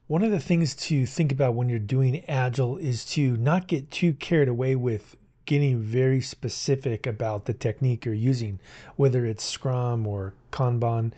One of the things to think about when you're doing Agile is to not get too carried away with getting very specific about the technique you're using, whether it's Scrum or Kanban.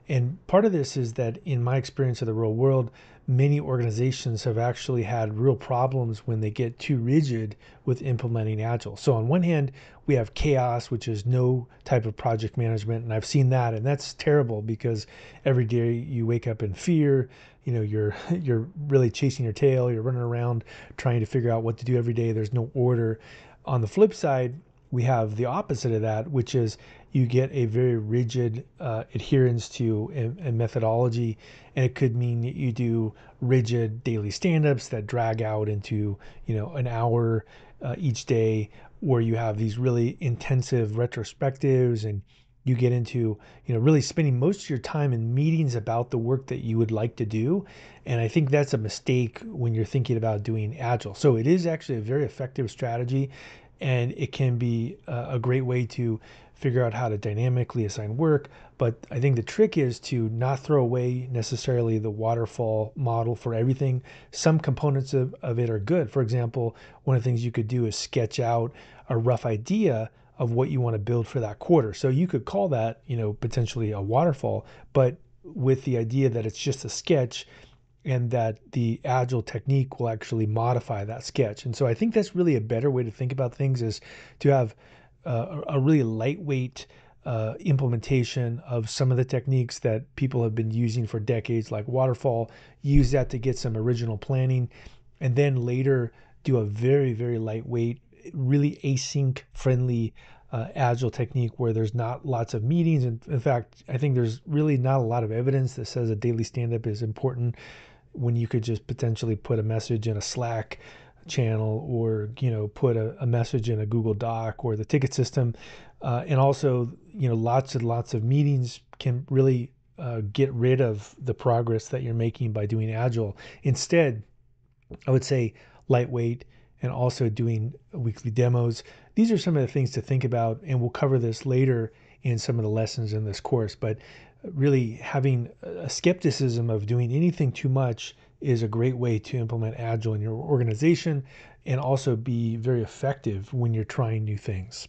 And part of this is that in my experience of the real world, many organizations have actually had real problems when they get too rigid with implementing Agile. So on one hand, we have chaos, which is no type of project management. And I've seen that, and that's terrible because every day you wake up in fear. You're really chasing your tail. You're running around trying to figure out what to do every day. There's no order. On the flip side, we have the opposite of that, which is you get a very rigid adherence to a methodology, and it could mean that you do rigid daily stand-ups that drag out into an hour each day, where you have these really intensive retrospectives, and you get into really spending most of your time in meetings about the work that you would like to do. And I think that's a mistake when you're thinking about doing Agile. So it is actually a very effective strategy, and it can be a great way to figure out how to dynamically assign work. But I think the trick is to not throw away necessarily the waterfall model for everything. Some components of it are good. For example, one of the things you could do is sketch out a rough idea of what you want to build for that quarter. So you could call that, potentially a waterfall, but with the idea that it's just a sketch and that the agile technique will actually modify that sketch. And so I think that's really a better way to think about things, is to have a really lightweight implementation of some of the techniques that people have been using for decades, like waterfall. Use that to get some original planning, and then later do a very, very lightweight, really async friendly agile technique where there's not lots of meetings. And in fact, I think there's really not a lot of evidence that says a daily stand-up is important when you could just potentially put a message in a Slack channel, or put a message in a Google Doc or the ticket system. And also, lots and lots of meetings can really get rid of the progress that you're making by doing Agile. Instead, I would say lightweight, and also doing weekly demos. These are some of the things to think about, and we'll cover this later in some of the lessons in this course. But really, having a skepticism of doing anything too much is a great way to implement Agile in your organization, and also be very effective when you're trying new things.